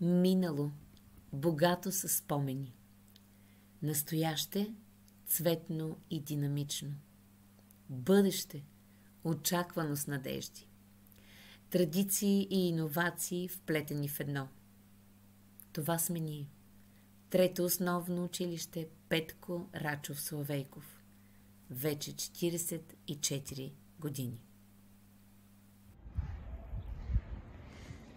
Минало, богато със спомени. Настояще, цветно и динамично. Бъдеще, очаквано с надежди. Традиции и иновации вплетени в едно. Това сме ние. Трето основно училище Петко Рачов Славейков. Вече 44 години.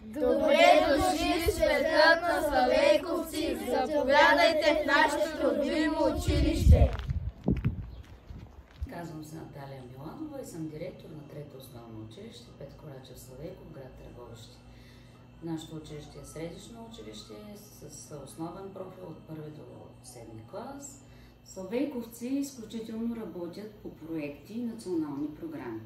Добре дошли в светът на славейковци! Заповядайте в нашето любимо училище! Казвам се Наталия Миланова и съм директор на Трето основно училище Петко Рачов Славейков, град Търговище. Нашето училище е средищно училище с основен профил от 1 до 7 клас. Славейковци изключително работят по проекти и национални програми.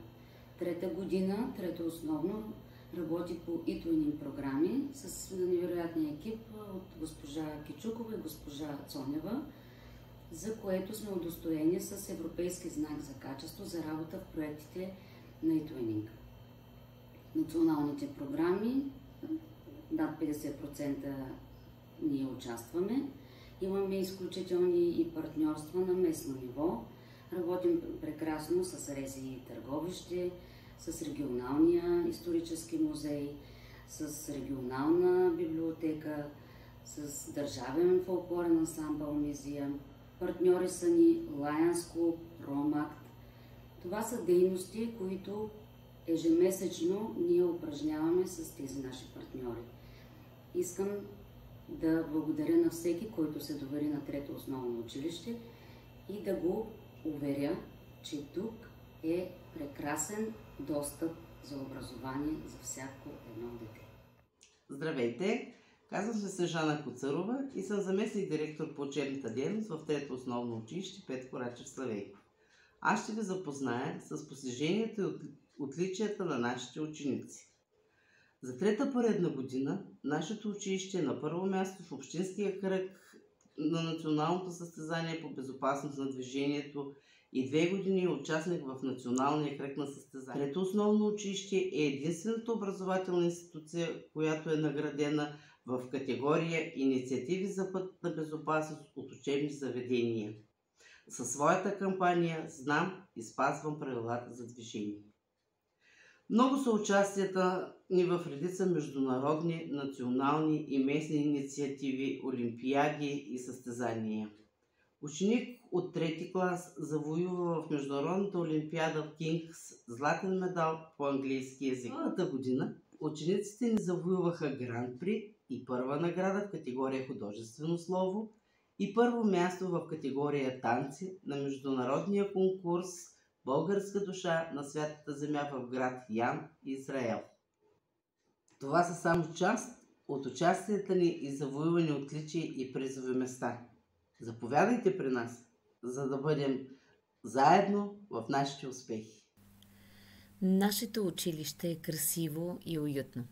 Трета година, трето основно, работи по e-twinning програми с невероятния екип от госпожа Кичукова и госпожа Цонева, за което сме удостоени с европейски знак за качество за работа в проектите на e-twinning. Националните програми, над 50% ние участваме. Имаме изключителни и партньорства на местно ниво. Работим прекрасно с РЗИ и Търговище, с регионалния исторически музей, с регионална библиотека, с държавен фолклорен ансамбъл Мизия. Партньори са ни Lions Club, Ромакт. Това са дейности, които ежемесечно ние упражняваме с тези наши партньори. Искам да благодаря на всеки, който се довери на Трето основно училище и да го уверя, че тук е прекрасен достъп за образование за всяко едно дете. Здравейте! Казвам се Снежана Коцарова и съм заместник директор по учебната дейност в Трето основно училище Петко Рачов Славейков. Аз ще ви запозная с постиженията и отличията на нашите ученици. За трета поредна година нашето училище е на първо място в общинския кръг на националното състезание по безопасност на движението и 2 години е участник в националния кръг на състезание. Трето основно училище е единствената образователна институция, която е наградена в категория Инициативи за пътна безопасност от учебни заведения. Със своята кампания знам и спазвам правилата за движение. Много са участията ни в редица международни, национални и местни инициативи, олимпиади и състезания. Ученик от 3 клас завоюва в Международната олимпиада в Кингс златен медал по английски език. Миналата година учениците ни завоюваха гран-при и първа награда в категория художествено слово и първо място в категория танци на международния конкурс Българска душа на Святата земя в град Ян, Израел. Това са само част от участията ни и завоювани отличия и призови места. Заповядайте при нас, за да бъдем заедно в нашите успехи. Нашето училище е красиво и уютно.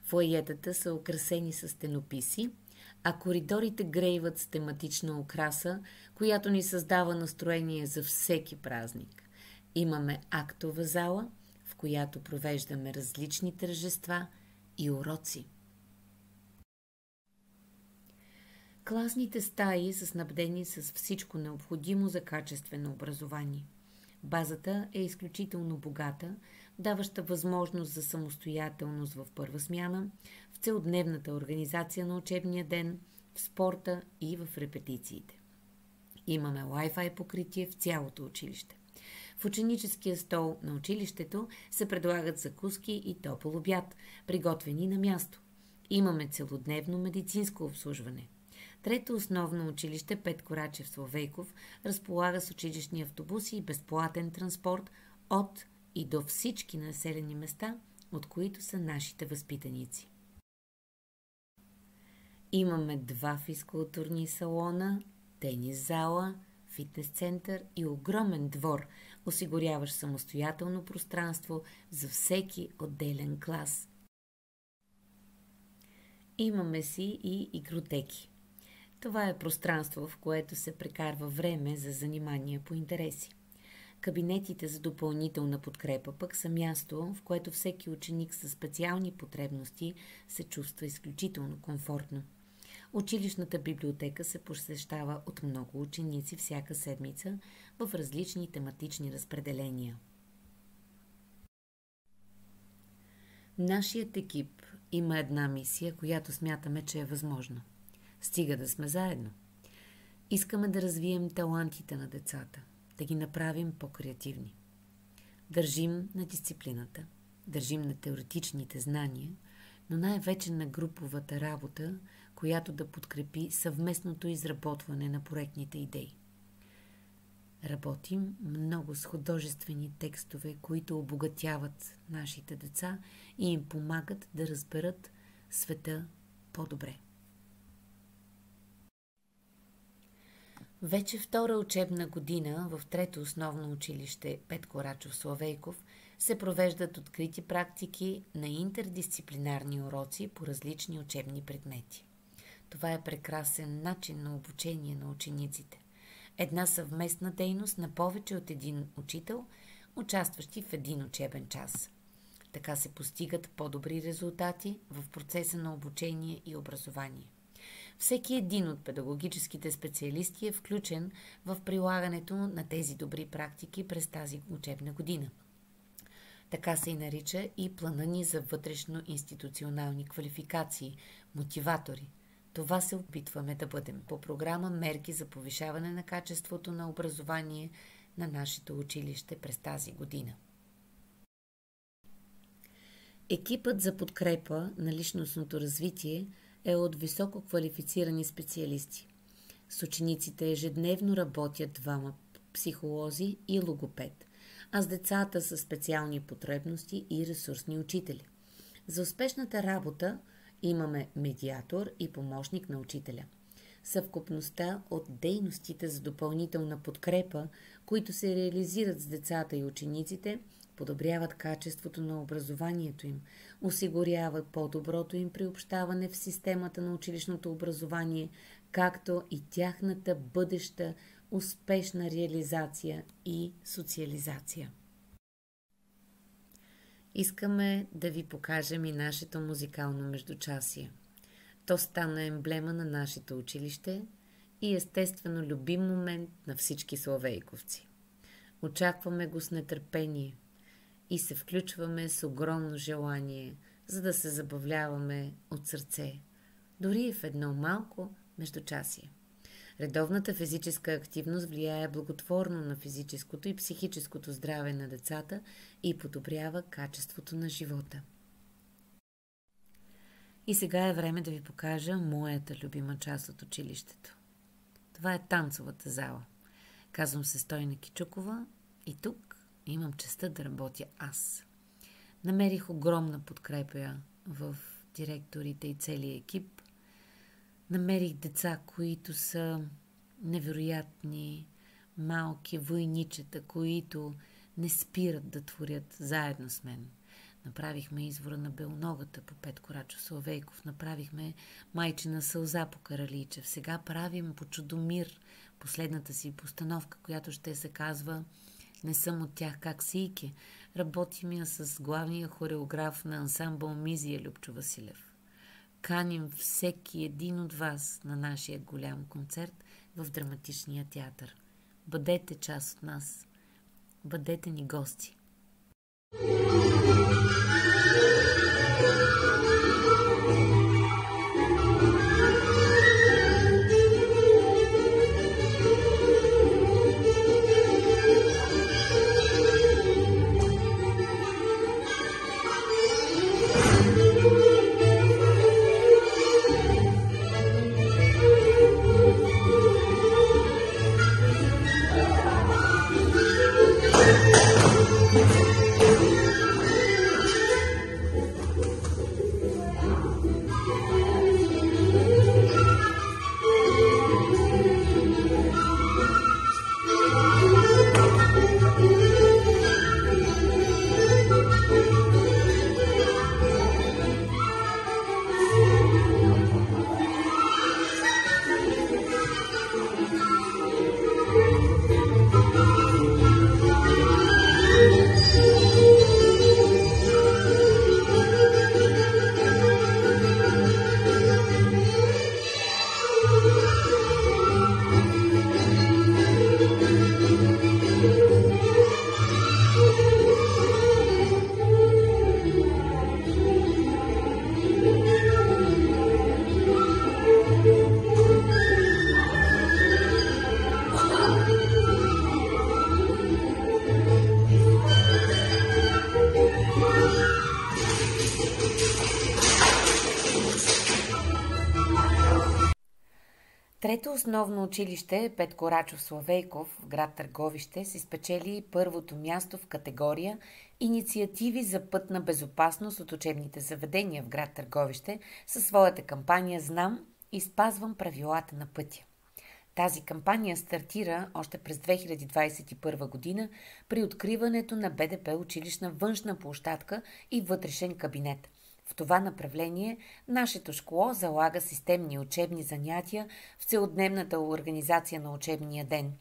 Фоайетата са украсени с стенописи, а коридорите грейват с тематична украса, която ни създава настроение за всеки празник. Имаме актова зала, в която провеждаме различни тържества и уроци. Класните стаи са снабдени с всичко необходимо за качествено образование. Базата е изключително богата, даваща възможност за самостоятелност в първа смяна, в целодневната организация на учебния ден, в спорта и в репетициите. Имаме Wi-Fi покритие в цялото училище. В ученическия стол на училището се предлагат закуски и топъл обяд, приготвени на място. Имаме целодневно медицинско обслужване. Трето основно училище Петко Рачов Славейков разполага с училищни автобуси и безплатен транспорт от и до всички населени места, от които са нашите възпитаници. Имаме 2 физкултурни салона, тенис зала, фитнес център и огромен двор, осигуряващ самостоятелно пространство за всеки отделен клас. Имаме си и игротеки. Това е пространство, в което се прекарва време за занимания по интереси. Кабинетите за допълнителна подкрепа пък са място, в което всеки ученик със специални потребности се чувства изключително комфортно. Училищната библиотека се посещава от много ученици всяка седмица в различни тематични разпределения. Нашият екип има една мисия, която смятаме, че е възможна. Стига да сме заедно. Искаме да развием талантите на децата, да ги направим по-креативни. Държим на дисциплината, държим на теоретичните знания, но най-вече на груповата работа, която да подкрепи съвместното изработване на проектните идеи. Работим много с художествени текстове, които обогатяват нашите деца и им помагат да разберат света по-добре. Вече втора учебна година в трето основно училище Петко Рачов Славейков се провеждат открити практики на интердисциплинарни уроци по различни учебни предмети. Това е прекрасен начин на обучение на учениците. Една съвместна дейност на повече от един учител, участващи в един учебен час. Така се постигат по-добри резултати в процеса на обучение и образование. Всеки един от педагогическите специалисти е включен в прилагането на тези добри практики през тази учебна година. Така се и нарича и плана ни за вътрешно-институционални квалификации, мотиватори. Това се опитваме да бъдем по програма мерки за повишаване на качеството на образование на нашето училище през тази година. Екипът за подкрепа на личностното развитие е от високо квалифицирани специалисти. С учениците ежедневно работят 2 психолози и логопед, а с децата са специални потребности и ресурсни учители. За успешната работа имаме медиатор и помощник на учителя. Съвкупността от дейностите за допълнителна подкрепа, които се реализират с децата и учениците, подобряват качеството на образованието им, осигуряват по-доброто им приобщаване в системата на училищното образование, както и тяхната бъдеща успешна реализация и социализация. Искаме да ви покажем и нашето музикално междучасие. То стана емблема на нашето училище и естествено любим момент на всички славейковци. Очакваме го с нетърпение и се включваме с огромно желание, за да се забавляваме от сърце, дори в едно малко междучасие. Редовната физическа активност влияе благотворно на физическото и психическото здраве на децата и подобрява качеството на живота. И сега е време да ви покажа моята любима част от училището. Това е танцовата зала. Казвам се Стойна Кичукова и тук имам честта да работя аз. Намерих огромна подкрепа в директорите и целия екип. Намерих деца, които са невероятни, малки войничета, които не спират да творят заедно с мен. Направихме Извора на Белногата по Петко Рачов Славейков, направихме Майчина сълза по Каралийчев. Сега правим по Чудомир последната си постановка, която ще се казва "Не съм от тях как Сийке". Работим я с главния хореограф на ансамбъл Мизия Любчо Василев. Каним всеки един от вас на нашия голям концерт в драматичния театър. Бъдете част от нас. Бъдете ни гости. Трето основно училище Петко Рачов Славейков в град Търговище си спечели първото място в категория инициативи за пътна безопасност от учебните заведения в град Търговище със своята кампания «Знам и спазвам правилата на пътя». Тази кампания стартира още през 2021 година при откриването на БДП училищна външна площадка и вътрешен кабинет. В това направление нашето школо залага системни учебни занятия в целодневната организация на учебния ден.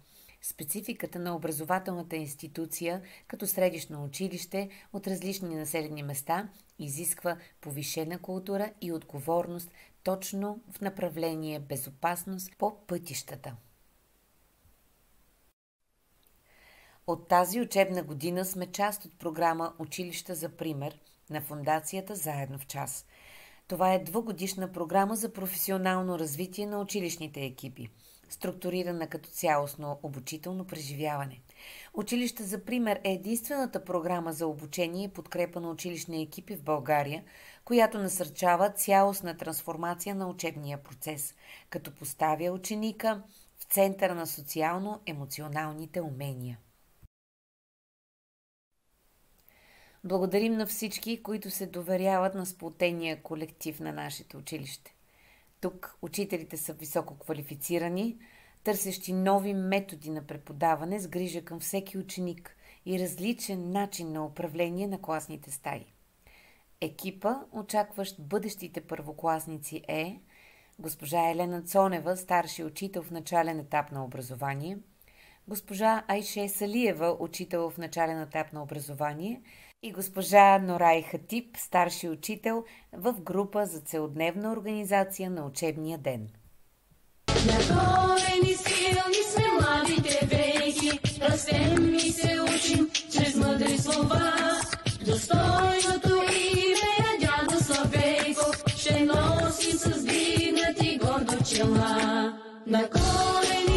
Спецификата на образователната институция като средищно училище от различни населени места изисква повишена култура и отговорност точно в направление безопасност по пътищата. От тази учебна година сме част от програма «Училища за пример» на фондацията «Заедно в час». Това е 2-годишна програма за професионално развитие на училищните екипи, структурирана като цялостно обучително преживяване. Училища за пример е единствената програма за обучение и подкрепа на училищни екипи в България, която насърчава цялостна трансформация на учебния процес, като поставя ученика в центъра на социално-емоционалните умения. Благодарим на всички, които се доверяват на сплотения колектив на нашето училище. Тук учителите са високо квалифицирани, търсещи нови методи на преподаване с грижа към всеки ученик и различен начин на управление на класните стаи. Екипа, очакващ бъдещите първокласници е госпожа Елена Цонева, старши учител в начален етап на образование, госпожа Айше Салиева, учител в начален етап на образование и госпожа Норай Хатип, старши учител в група за целодневна организация на учебния ден. Наговорени силни сме младите веки, растем и се учим чрез мъдри слова. Достойното име на дядо Славейков ще носим с дигнати гордо чела. Наговорени